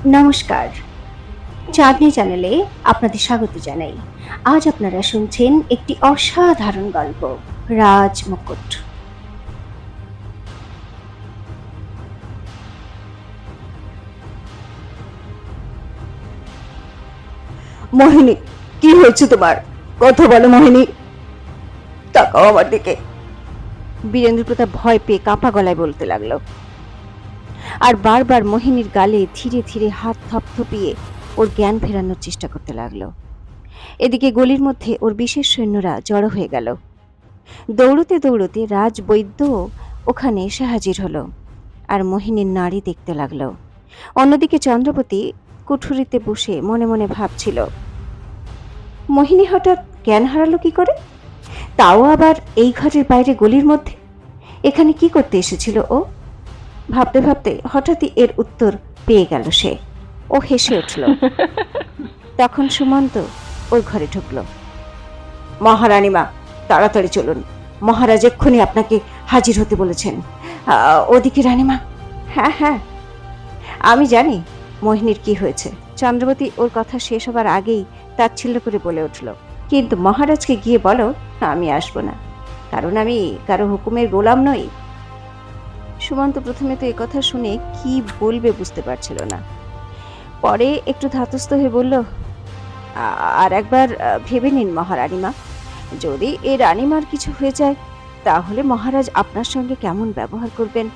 নমস্কার। চাঁদনি চ্যানেলে আপনাদের স্বাগত জানাই। আজ আপনারা শুনছেন একটি অসাধারণ গল্প, রাজ মুকুট। মোহিনী, কি হয়েছে তোমার? কথা বলো মোহিনী, তাকাও আমার দিকে। বীরেন্দ্র প্রতাপ ভয় পেয়ে কাঁপা গলায় বলতে লাগলো, আর বারবার মোহিনীর গালে ধীরে ধীরে হাত থপথপিয়ে ওর জ্ঞান ফেরানোর চেষ্টা করতে লাগলো। এদিকে গলির মধ্যে ওর বিশেষ সৈন্যরা জড়ো হয়ে গেল। দৌড়তে দৌড়তে রাজ বৈদ্য ওখানে এসে হাজির হলো, আর মোহিনীর নাড়ি দেখতে লাগলো। অন্যদিকে চন্দ্রপতি কুঠুরিতে বসে মনে মনে ভাবছিল, মোহিনী হঠাৎ জ্ঞান হারালো কি করে, তাও আবার এই ঘরের বাইরে গলির মধ্যে। এখানে কি করতে এসেছিল ও? ভাবতে ভাবতে হঠাৎই এর উত্তর পেয়ে গেল সে। ও হেসে উঠল। তখন সুমন্ত ওর ঘরে ঢুকলো। মহারানী মা, তাড়াতাড়ি চলুন, মহারাজ এক্ষুনি আপনাকে হাজির হতে বলেছেন। ওদিকে রানীমা। হ্যাঁ হ্যাঁ, আমি জানি মোহিনীর কি হয়েছে। চন্দ্রবতী ওর কথা শেষ হবার আগেই তাচ্ছিল্য করে বলে উঠল, কিন্তু মহারাজকে গিয়ে বলো আমি আসবো না, কারণ আমি কারো হুকুমের গোলাম নই। সুমন্ত প্রথমে তো কথা শুনে কি বলবে বুঝতে পারছিল না। পরে একটু ধাতস্থ হয়ে বলল, আর একবার ভেবে নিন মহারানীমা, যদি এ রানীমার কিছু হয়ে যায় তাহলে মহারাজ আপনার সঙ্গে কেমন ব্যবহার করবেন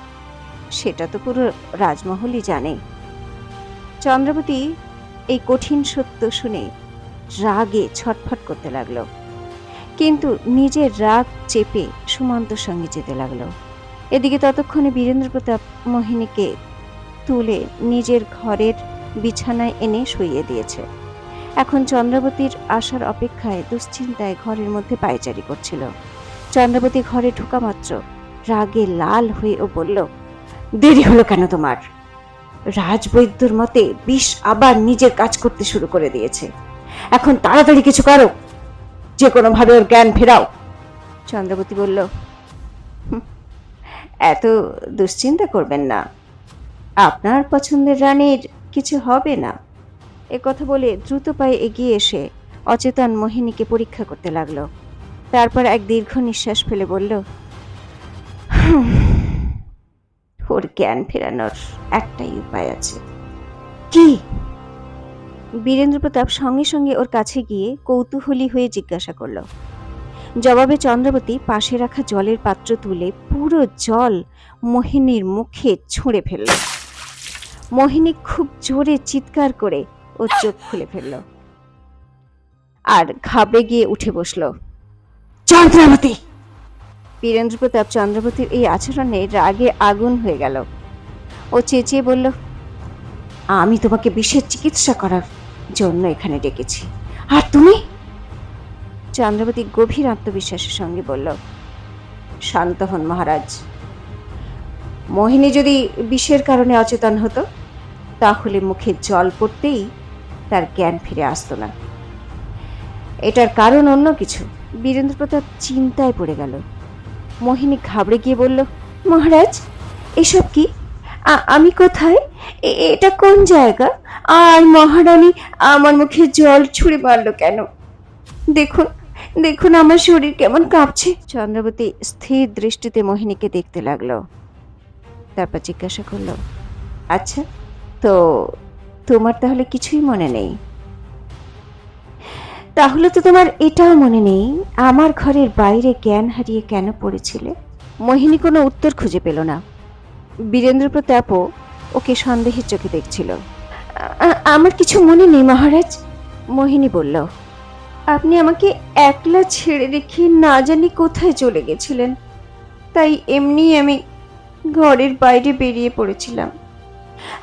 সেটা তো পুরো রাজমহলই জানে। চন্দ্রবতী এই কঠিন সত্য শুনে রাগে ছটফট করতে লাগলো, কিন্তু নিজের রাগ চেপে সুমন্তর সঙ্গে যেতে লাগলো। এদিকে ততক্ষণে বীরেন্দ্র প্রতাপ মোহিনীকে তুলে নিজের ঘরের বিছানায় এনে শুইয়ে দিয়েছে। এখন চন্দ্রবতীর আসার অপেক্ষায় দুশ্চিন্তায় ঘরের মধ্যে পায়চারি করছিল। চন্দ্রবতী ঘরে ঢোকা মাত্র রাগে লাল হয়ে ও বলল, দেরি হলো কেন তোমার? রাজবৈদ্যর মতে বিষ আবার নিজের কাজ করতে শুরু করে দিয়েছে। এখন তাড়াতাড়ি কিছু করো, যে কোনো ভাবে ওর জ্ঞান ফেরাও। চন্দ্রবতী বলল, এত দুশ্চিন্তা করবেন না, আপনার পছন্দের রানীর কিছু হবে না। কথা বলে দ্রুত পায়ে এগিয়ে এসে অচেতন মোহিনীকে পরীক্ষা করতে লাগলো। তারপর এক দীর্ঘ নিঃশ্বাস ফেলে বলল, ওর জ্ঞান ফেরানোর একটাই উপায় আছে। কি? বীরেন্দ্র প্রতাপ সঙ্গে সঙ্গে ওর কাছে গিয়ে কৌতূহলী হয়ে জিজ্ঞাসা করল। জবাবে চন্দ্রবতী পাশে রাখা জলের পাত্র তুলে পুরো জল মোহিনীর মুখে ছুঁড়ে ফেলল। মোহিনী খুব জোরে চিৎকার করে ওর চোখ খুলে ফেলল আর ঘাবড়ে গিয়ে উঠে বসল। চন্দ্রাবতী! বীরেন্দ্র প্রতাপ চন্দ্রবতীর এই আচরণে রাগে আগুন হয়ে গেল। ও চেঁচিয়ে বলল, আমি তোমাকে বিষের চিকিৎসা করার জন্য এখানে ডেকেছি, আর তুমি? চন্দ্রবতী গভীর আত্মবিশ্বাসের সঙ্গে বলল, শান্ত হন মহারাজ। মোহিনী যদি বিষের কারণে অচেতন হতো তাহলে মুখে জল পড়তেই তার জ্ঞান ফিরে আসতো না। এটার কারণ অন্য কিছু। বীরেন্দ্র প্রতাপ চিন্তায় পড়ে গেল। মোহিনী ঘাবড়ে গিয়ে বলল, মহারাজ এসব কি? আমি কোথায়? এটা কোন জায়গা? আর মহারানী আমার মুখে জল ছুঁড়ে মারল কেন? দেখুন দেখুন আমার শরীর কেমন কাঁপছে। চন্দ্রবতী স্থির দৃষ্টিতে মোহিনীকে দেখতে লাগলো। তারপর জিজ্ঞাসা করল, আচ্ছা, তো তোমার তাহলে কিছুই মনে নেই? তাহলে তো তোমার এটাও মনে নেই আমার ঘরের বাইরে জ্ঞান হারিয়ে কেন পড়েছিলে? মোহিনী কোনো উত্তর খুঁজে পেল না। বীরেন্দ্র প্রতাপও ওকে সন্দেহের চোখে দেখছিল। আমার কিছু মনে নেই মহারাজ, মোহিনী বলল। আপনি আমাকে একলা ছেড়ে রেখে না জানি কোথায় চলে গেছিলেন, তাই এমনি আমি ঘরের বাইরে বেরিয়ে পড়েছিলাম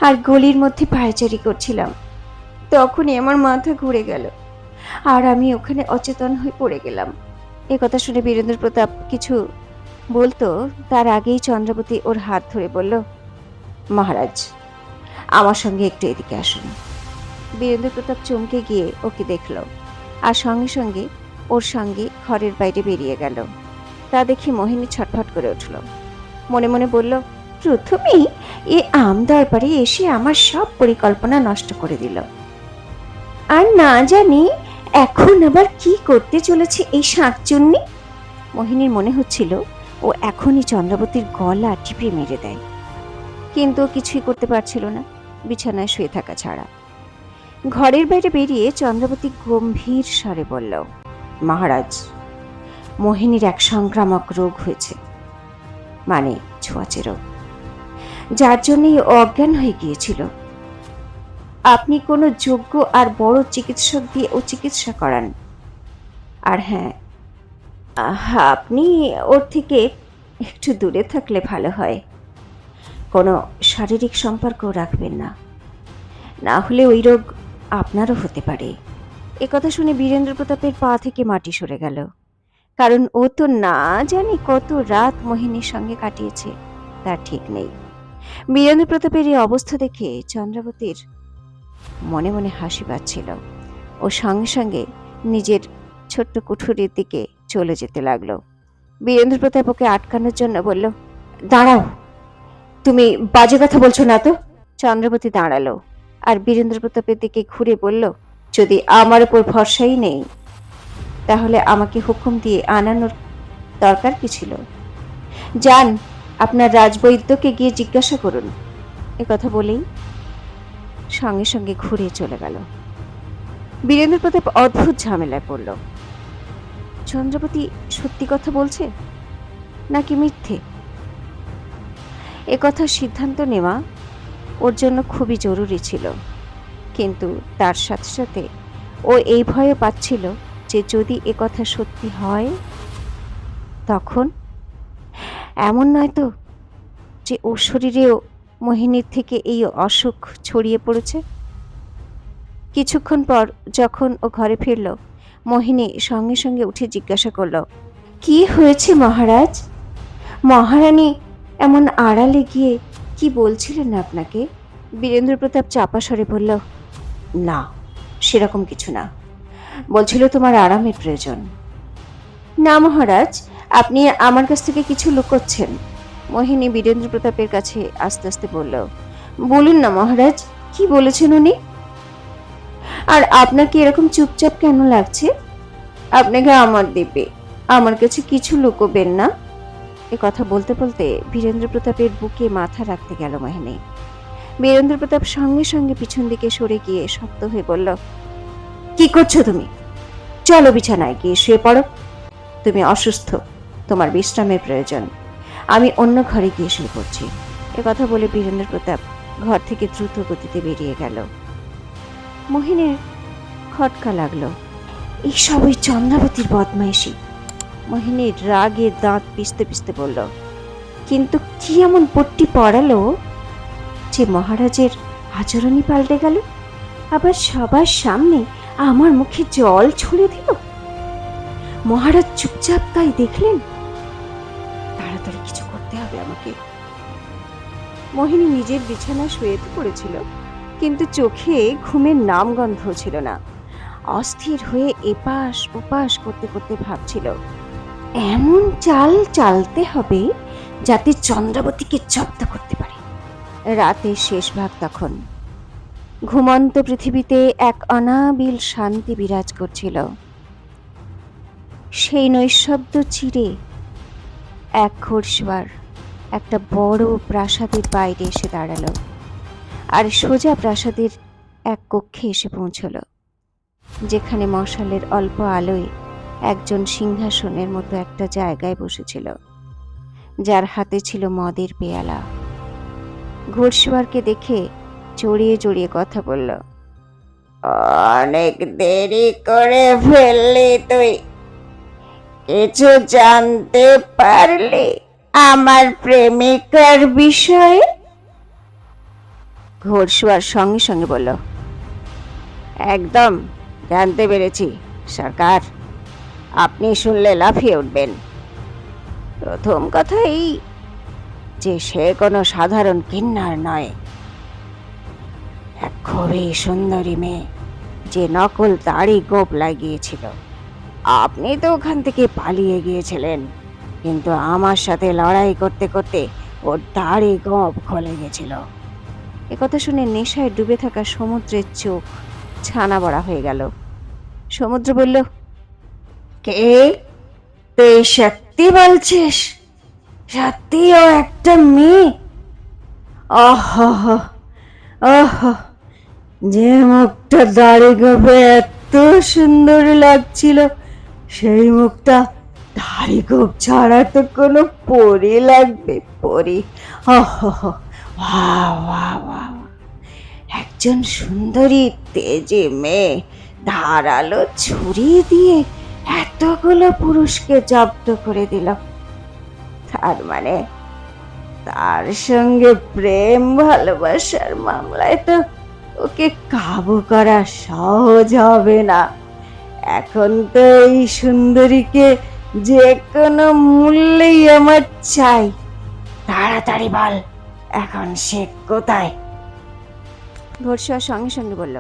আর গলির মধ্যে পায়চারি করছিলাম। তখনই আমার মাথা ঘুরে গেল আর আমি ওখানে অচেতন হয়ে পড়ে গেলাম। কথা শুনে বীরেন্দ্র প্রতাপ কিছু বলতো তার আগেই চন্দ্রবতী ওর হাত ধরে বলল, মহারাজ, আমার সঙ্গে একটু এদিকে আসুন। বীরেন্দ্র প্রতাপ চমকে গিয়ে ওকে দেখল আর সঙ্গে সঙ্গে ওর সঙ্গে ঘরের বাইরে বেরিয়ে গেল। তা দেখে মোহিনী ছটফট করে উঠল। মনে মনে বলল, প্রথমেই এ আম দরবারে এসে আমার সব পরিকল্পনা নষ্ট করে দিল। আর না জানি এখন আবার কি করতে চলেছে এই শাঁকচুন্নি। মোহিনীর মনে হচ্ছিল ও এখনই চন্দ্রাবতীর গলা টিপে মেরে দেয়, কিন্তু ও কিছুই করতে পারছিল না, বিছানায় শুয়ে থাকা ছাড়া। ঘরের বাইরে বেরিয়ে চন্দ্রাবতী গম্ভীর স্বরে বলল, মহারাজ, মোহিনীর এক সংক্রামক রোগ হয়েছে, মানে ছোঁয়াচে রোগ, যার জন্যই ও অজ্ঞান হয়ে গিয়েছিল। আপনি কোনো যোগ্য আর বড় চিকিৎসক দিয়ে ও চিকিৎসা করান। আর হ্যাঁ, আপনি ওর থেকে একটু দূরে থাকলে ভালো হয়। কোনো শারীরিক সম্পর্কও রাখবেন না, না হলে ওই রোগ আপনারও হতে পারে। একথা শুনে বীরেন্দ্র প্রতাপের পা থেকে মাটি সরে গেল, কারণ ও তো না জানি কত রাত মোহিনীর সঙ্গে কাটিয়েছে, তার ঠিক নেই। বীরেন্দ্র প্রতাপের এই অবস্থা দেখে চন্দ্রাবতীর মনে মনে হাসি পাচ্ছিল। ও সঙ্গে সঙ্গে নিজের ছোট্ট কুঠুরির দিকে চলে যেতে লাগলো। বীরেন্দ্র প্রতাপ ওকে আটকানোর জন্য বলল, দাঁড়াও, তুমি বাজে কথা বলছো না তো? চন্দ্রাবতী দাঁড়ালো আর বীরেন্দ্র প্রতাপের দিকে ঘুরে বলল, যদি আমার উপর ভরসাই নেই তাহলে আমাকে হুকুম দিয়ে আনানোর দরকার কি ছিল? যান, আপনার রাজবৈদ্যকে গিয়ে জিজ্ঞাসা করুন। কথা বলেই সঙ্গে সঙ্গে ঘুরে চলে গেল। বীরেন্দ্র প্রতাপ অদ্ভুত ঝামেলায় পড়ল। চন্দ্রাবতী সত্যি কথা বলছে নাকি মিথ্যে? একথা সিদ্ধান্ত নেওয়া ওর জন্য খুবই জরুরি ছিল, কিন্তু তার সাথে সাথে ও এই ভয়ও পাচ্ছিল যে যদি একথা সত্যি হয় তখন এমন নয় তো যে ওর শরীরেও মোহিনীর থেকে এই অসুখ ছড়িয়ে পড়েছে। কিছুক্ষণ পর যখন ও ঘরে ফিরল, মোহিনী সঙ্গে সঙ্গে উঠে জিজ্ঞাসা করল, কি হয়েছে মহারাজ? মহারানী এমন আড়ালে গিয়ে কি বলছিলেন আপনাকে? বীরেন্দ্র প্রতাপ চাপা স্বরে বলল, না, সেরকম কিছু না, বলছিল তোমার আরামের প্রয়োজন। না মহারাজ, আপনি আমার কাছ থেকে কিছু লুকোচ্ছেন। মোহিনী বীরেন্দ্র প্রতাপের কাছে আস্তে আস্তে বলল, বলুন না মহারাজ, কি বলেছেন উনি? আর আপনাকে এরকম চুপচাপ কেন লাগছে? আপনাকে আমার দেবে, আমার কাছে কিছু লুকোবেন না। এ কথা বলতে বলতে বীরেন্দ্র প্রতাপের বুকে মাথা রাখতে গেল মোহিনী। বীরেন্দ্র প্রতাপ সঙ্গে সঙ্গে পিছন দিকে সরে গিয়ে শক্ত হয়ে বলল, কি করছো তুমি? চলো বিছানায় গিয়ে শুয়ে পড়ো, তুমি অসুস্থ, তোমার বিশ্রামের প্রয়োজন। আমি অন্য ঘরে গিয়ে শুয়ে পড়ছি। কথা বলে বীরেন্দ্র প্রতাপ ঘর থেকে দ্রুত গতিতে বেরিয়ে গেল। মোহিনীর খটকা লাগলো, এইসব ওই চন্দ্রাবতীর বদমাইশি। মোহিনীর রাগে দাঁত পিষতে পিষতে বলল, কিন্তু কি এমন পট্টি পড়ালো যে মহারাজের আচরণই পাল্টে গেল? আবার সবার সামনে আমার মুখে জল ছুঁড়ে দিল। মহারাজ চুপচাপ তাই দেখলেন? তাড়াতাড়ি কিছু করতে হবে আমাকে। মোহিনী নিজের বিছানায় শুয়ে পড়েছিল, কিন্তু চোখে ঘুমের নামগন্ধ ছিল না। অস্থির হয়ে এপাশ ওপাশ করতে করতে ভাবছিল, এমন চাল চালতে হবে যাতে চন্দ্রাবতীকে জব্দ করতে পারে। রাতের শেষ ভাগ তখন। ঘুমন্ত পৃথিবীতে এক অনাবিল শান্তি বিরাজ করছিল। সেই নৈশব্দ চিরে এক ঘোড়সওয়ার একটা বড় প্রাসাদের বাইরে এসে দাঁড়ালো আর সোজা প্রাসাদের এক কক্ষে এসে পৌঁছল, যেখানে মশালের অল্প আলোয় একজন সিংহাসনের মতো একটা জায়গায় বসেছিল, যার হাতে ছিল মদের পেয়ালা। ঘোড়সওয়ারকে দেখে জড়িয়ে জড়িয়ে কথা বলল, অনেক দেরি করে ফেললি তুই, কিছু জানতে পারলি আমার প্রেমিকার বিষয়ে? ঘোড়সওয়ার সঙ্গে সঙ্গে বলল, একদম জানতে পেরেছি সরকার, আপনি শুনলে লাফিয়ে উঠবেন। প্রথম কথা এই যে সে কোনো সাধারণ কিন্নার নয়, এক খুবই সুন্দরী মেয়ে যে নকল দাড়ি গোঁফ লাগিয়েছিল। আপনি তো ওখান থেকে পালিয়ে গিয়েছিলেন, কিন্তু আমার সাথে লড়াই করতে করতে ওর দাড়ি গোঁফ খুলে গেছিল। একথা শুনে নেশায় ডুবে থাকা সমুদ্রের চোখ ছানা বড়া হয়ে গেল। সমুদ্র বলল, কে? তুই সত্যি বলছিস? সত্যি ও একটা মেয়ে? ওহ ওহ, যে মুখটা দাড়ি গোঁফে এত সুন্দর লাগছিল, সেই মুখটা দাড়ি গোঁফ ছাড়া তো কোনো পরী লাগবে, পরী। ওহ, বাহ বাহ বাহ, একজন সুন্দরী তেজে মেয়ে ধারালো ছুরি দিয়ে এতগুলো পুরুষকে জব্দ করে দিল। তার মানে তার সঙ্গে প্রেম ভালোবাসার মামলায় তো ওকে কাবু করা সহজ হবে না। এখন তো এই সুন্দরীকে যে কোনো মূল্যেই আমার চাই। তাড়াতাড়ি বল, এখন সে কোথায়? ঘোড়সওয়ার সঙ্গে সঙ্গে বলল,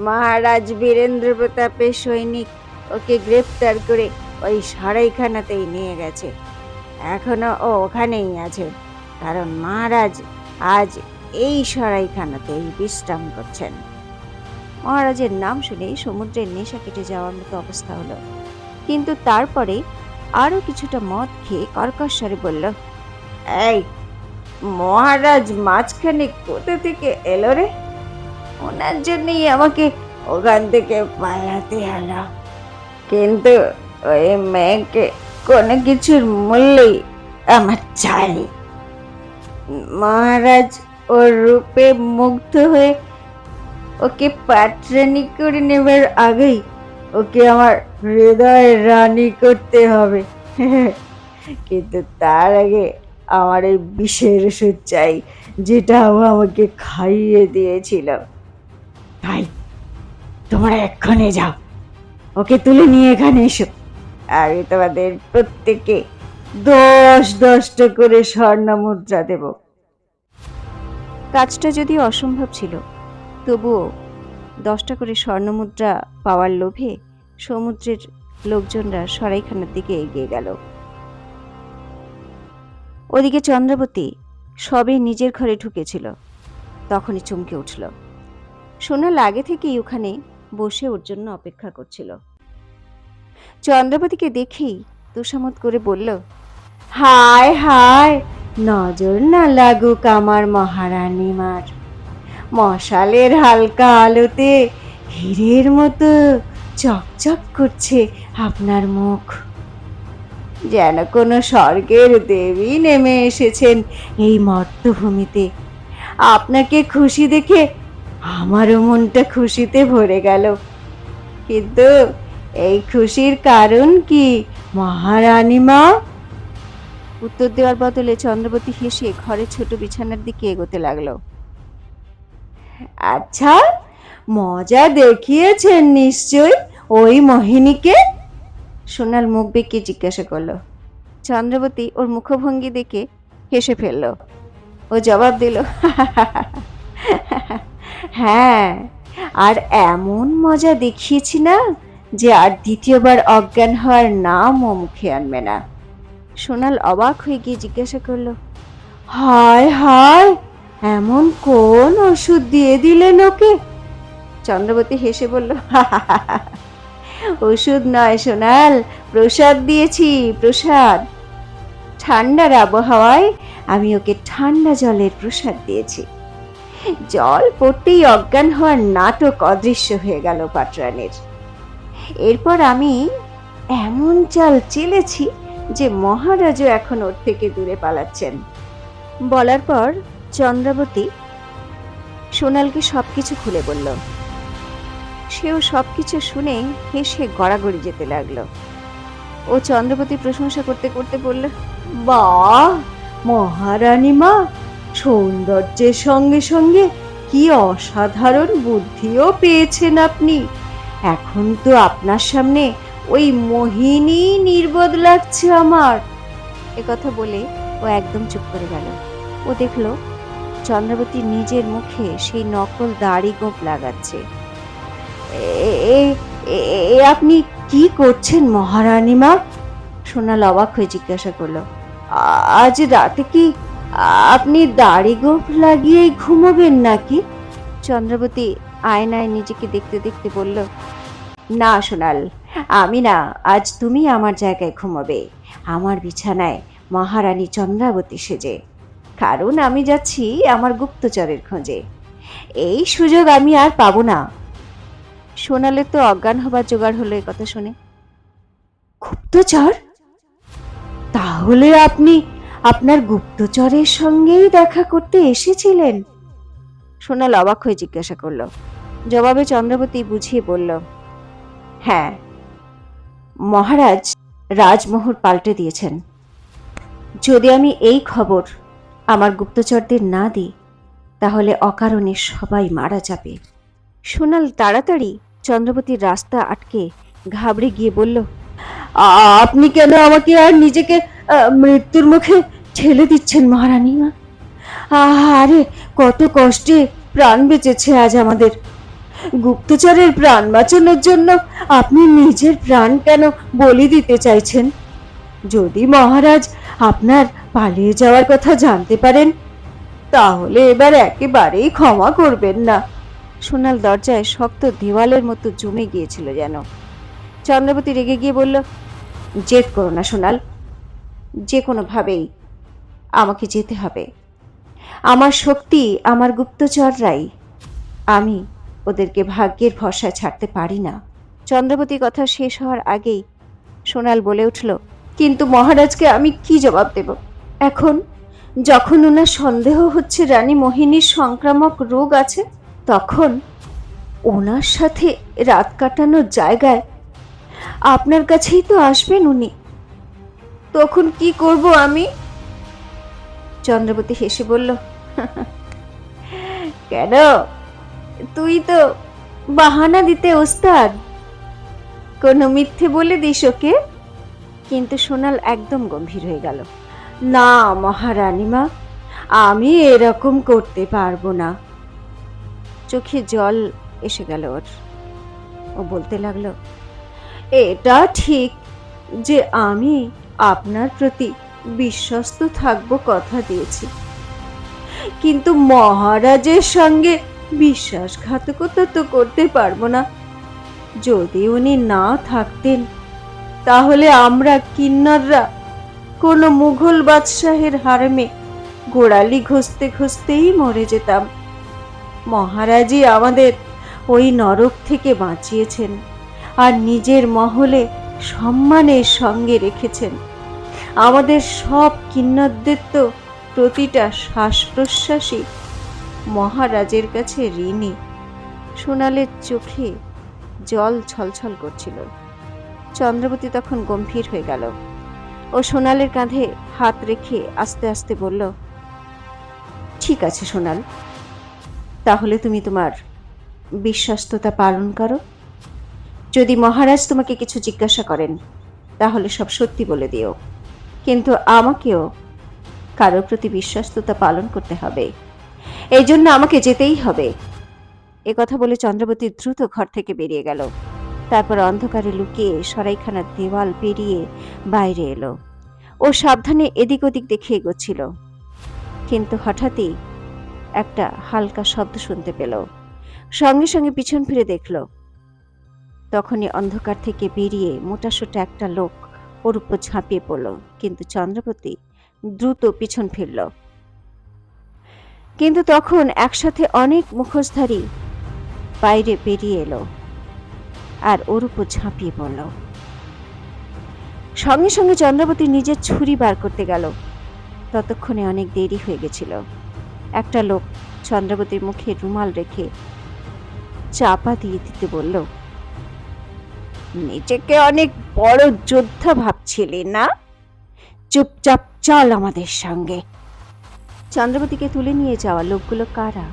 মহারাজ বীরেন্দ্র প্রতাপের সৈনিক ওকে গ্রেফতার করে ওই সরাইখানাতেই নিয়ে গেছে। এখনো ও ওখানেই আছে, কারণ মহারাজ আজ এই সরাইখানাতেই বিশ্রাম করছেন। মহারাজের নাম শুনেই সমুদ্রের নেশা কেটে যাওয়ার মতো অবস্থা হলো, কিন্তু তারপরে আরো কিছুটা মদ খেয়ে কর্কশ্বরে বলল, এই মহারাজ মাঝখানে কোথা থেকে এলো রে? ওনার জন্যই আমাকে ওখান থেকে পালাতে হলো, কিন্তু ওই মেয়েকে কোনো কিছুর মূল্যেই আমার চাই। মহারাজ ওর রূপে মুগ্ধ হয়ে ওকে পাটরানি করে নেবার আগেই ওকে আমার হৃদয়ের রানী করতে হবে। কিন্তু তার আগে আমার এই বিষের ওষুধ চাই, যেটা ও আমাকে খাইয়ে দিয়েছিল। তাই তোমরা এক্ষুনি যাও, ওকে তুলে নিয়ে এখানে এসো। আমি তোমাদের প্রত্যেককে 10-10টা করে স্বর্ণ মুদ্রা দেব। কাজটা যদিও অসম্ভব ছিল, তবুও 10টা করে স্বর্ণমুদ্রা পাওয়ার লোভে সমুদ্রের লোকজনরা সরাইখানার দিকে এগিয়ে গেল। ওদিকে চন্দ্রাবতী সবে নিজের ঘরে ঢুকেছিল, তখনই চমকে উঠল। সোনাল আগে থেকেই ওখানে বসে ওর জন্য অপেক্ষা করছিল। চন্দ্রাবতীকে দেখেই তোষামত করে বলল, হায় হায়, নজর না লাগুক আমার মহারানীমার। মশালের হালকা আলোতে হীরের মতো চকচক করছে আপনার মুখ, যেন কোনো স্বর্গের দেবী নেমে এসেছেন এই মর্তভূমিতে। আপনাকে খুশি দেখে আমারও মনটা খুশিতে ভরে গেল। কিন্তু এই খুশির কারণ কি মহারানীমা? উত্তর দেওয়ার বদলে চন্দ্রাবতী হেসে ঘরের ছোট বিছানার দিকে এগোতে লাগলো। আচ্ছা, মজা দেখিয়েছেন নিশ্চয় ওই মোহিনীকে? সোনাল মুখ বেঁকে জিজ্ঞাসা করলো। চন্দ্রাবতী ওর মুখভঙ্গি দেখে হেসে ফেলল। ও জবাব দিল, হ্যাঁ, আর এমন মজা দেখিয়েছি না যে আর দ্বিতীয়বার অজ্ঞান হওয়ার নামও মুখে আনবে না। সোনাল অবাক হয়ে গিয়ে জিজ্ঞাসা করলো, হায় হায়, এমন কোন ওষুধ দিয়ে দিলেন ওকে? চন্দ্রাবতী হেসে বলল, ওষুধ নয় সোনাল, প্রসাদ দিয়েছি, প্রসাদ। ঠান্ডার আবহাওয়ায় আমি ওকে ঠান্ডা জলের প্রসাদ দিয়েছি। জল পড়তেই অজ্ঞান হওয়ার নাটক অদৃশ্য হয়ে গেল পাটরানির। এরপর আমি এমন চাল চেলেছি যে মহারাজও এখন ওর থেকে দূরে পালাচ্ছেন। বলার পর চন্দ্রাবতী সোনালকে সবকিছু খুলে বলল। সেও সবকিছু শুনে হেসে গড়াগড়ি যেতে লাগলো। ও চন্দ্রাবতী প্রশংসা করতে করতে বলল, বাহ মহারানী মা, সৌন্দর্যের সঙ্গে সঙ্গে কি অসাধারণ বুদ্ধিও পেয়েছেন আপনি। এখন তো আপনার সামনে ওই মোহিনী নির্বোধ লাগছে আমার। একথা বলে ও একদম চুপ করে গেল। ও দেখলো চন্দ্রাবতী নিজের মুখে সেই নকল দাড়ি গোঁফ লাগাচ্ছে। আপনি কি করছেন মহারানী মা? সোনাল অবাক হয়ে জিজ্ঞাসা করলো। আজ রাতে কি আপনি দাড়ি গোঁফ লাগিয়েই ঘুমাবেন নাকি? চন্দ্রবতী আয়নায় নিজেকে দেখতে দেখতে বলল, না সোনাল, আমি না, আজ তুমি আমার জায়গায় ঘুমাবে, আমার বিছানায়, মহারানী চন্দ্রাবতী সেজে। কারণ আমি যাচ্ছি আমার গুপ্তচরের খোঁজে। এই সুযোগ আমি আর পাবো না। সোনালের তো অজ্ঞান হবার জোগাড় হলো এ কথা শুনে। গুপ্তচর? তাহলে আপনি আপনার গুপ্তচরের সঙ্গেই দেখা করতে এসেছিলেন? সোনাল অবাক হয়ে জিজ্ঞাসা করলো। জবাবে চন্দ্রবতী বুঝিয়ে বলল, হ্যাঁ, মহারাজ রাজমোহর পাল্টে দিয়েছেন। যদি আমি এই খবর আমার গুপ্তচরদের না দিই, তাহলে অকারণে সবাই মারা যাবে। সোনাল তাড়াতাড়ি চন্দ্রবতীর রাস্তা আটকে ঘাবড়ে গিয়ে বলল, আপনি কেন আমাকে আর নিজেকে মৃত্যুর মুখে ঠেলে দিচ্ছেন মহারানী মা? আরে কত কষ্টে প্রাণ বেঁচেছে আজ আমাদের। গুপ্তচরের প্রাণ বাঁচানোর জন্য আপনি নিজের প্রাণ কেন বলি দিতে চাইছেন? যদি মহারাজ আপনার পালিয়ে যাওয়ার কথা জানতে পারেন, তাহলে এবার একেবারেই ক্ষমা করবেন না। সোনাল দরজায় শক্ত দেওয়ালের মতো জমে গিয়েছিল যেন। চন্দ্রবতী রেগে গিয়ে বলল, জেদ করো না সোনাল, যে কোনোভাবেই আমাকে যেতে হবে। আমার শক্তি আমার গুপ্তচররাই, আমি ওদেরকে ভাগ্যের ভরসায় ছাড়তে পারি না। চন্দ্রবতী কথা শেষ হওয়ার আগেই সোনাল বলে উঠল, কিন্তু মহারাজকে আমি কি জবাব দেব এখন, যখন ওনার সন্দেহ হচ্ছে রানী মোহিনীর সংক্রামক রোগ আছে? তখন ওনার সাথে রাত কাটানোর জায়গায় আপনার কাছেই তো আসবেন উনি। তখন কি করব আমি? চন্দ্রবতী হেসে বলল, কেন, তুই তো বাহানা দিতে ওস্তাদ। কোনো মিথ্যে বলে দিস ওকে? কিন্তু সোনাল একদম গম্ভীর হয়ে গেল। না মহারানীমা, আমি এরকম করতে পারবো না। চোখে জল এসে গেল ওর। ও বলতে লাগলো, এটা ঠিক যে আমি আপনার প্রতি বিশ্বস্ত থাকবো, কথা দিয়েছি, কিন্তু মহারাজের সঙ্গে বিশ্বাসঘাতকতা তো করতে পারবো না। যদি উনি না থাকতেন, তাহলে আমরা কিন্নররা কোনো মুঘল বাদশাহের হারেমে গোড়ালি ঘষতে ঘষতেই মরে যেতাম। মহারাজই আমাদের ওই নরক থেকে বাঁচিয়েছেন আর নিজের মহলে সম্মানের সঙ্গে রেখেছেন। আমাদের সব কিন্নরদের তো প্রতিটা শ্বাস প্রশ্বাসই মহারাজের কাছে ঋণী। সোনালের চোখে জল ছলছল করছিল। চন্দ্রবতী তখন গম্ভীর হয়ে গেল। ও সোনালের কাঁধে হাত রেখে আস্তে আস্তে বলল, ঠিক আছে সোনাল, তাহলে তুমি তোমার বিশ্বস্ততা পালন করো। যদি মহারাজ তোমাকে কিছু জিজ্ঞাসা করেন, তাহলে সব সত্যি বলে দিও, কিন্তু আমাকেও কারো প্রতি বিশ্বস্ততা পালন করতে হবে। এই জন্য আমাকে যেতেই হবে। এ কথা বলে চন্দ্রবতী দ্রুত ঘর থেকে বেরিয়ে গেল। তারপর অন্ধকারে লুকিয়ে সরাইখানার দেওয়াল পেরিয়ে বাইরে এলো। ও সাবধানে এদিক ওদিক দেখে এগোচ্ছিল, কিন্তু হঠাৎই একটা হালকা শব্দ শুনতে পেল। সঙ্গে সঙ্গে পিছন ফিরে দেখল। তখনই অন্ধকার থেকে বেরিয়ে মোটাসোটা একটা লোক ওর উপর ঝাঁপিয়ে পড়ল, কিন্তু চন্দ্রবতী দ্রুত পিছন ফিরল। কিন্তু তখন একসাথে অনেক মুখোশধারী বাইরে বেরিয়ে এলো আর ওর উপর ঝাঁপিয়ে পড়ল। সঙ্গে সঙ্গে চন্দ্রবতী নিজের ছুরি বার করতে গেল। ততক্ষণে অনেক দেরি হয়ে গেছিল। একটা লোক চন্দ্রবতীর মুখে রুমাল রেখে চাপা দিয়ে দিতে বলল, নিজেকে অনেক বড় যোদ্ধা ভাবছিলি না? চুপচাপ চল আমাদের সঙ্গে। চন্দ্রবতীকে তুলে নিয়ে যাওয়া লোকগুলো কারা?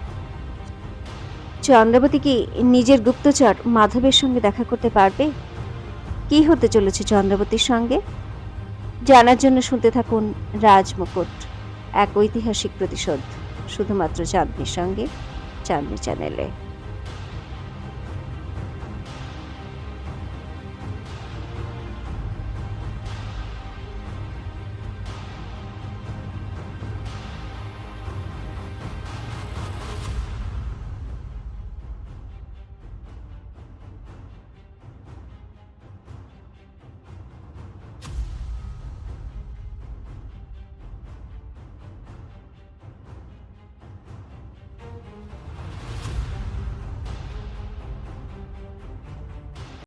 চন্দ্রবতী কি নিজের গুপ্তচর মাধবের সঙ্গে দেখা করতে পারবে? কি হতে চলেছে চন্দ্রবতীর সঙ্গে? জানার জন্য শুনতে থাকুন রাজমুকুট, এক ঐতিহাসিক প্রতিশোধ, শুধুমাত্র চাঁদনির সঙ্গে, চাঁদনি চ্যানেলে।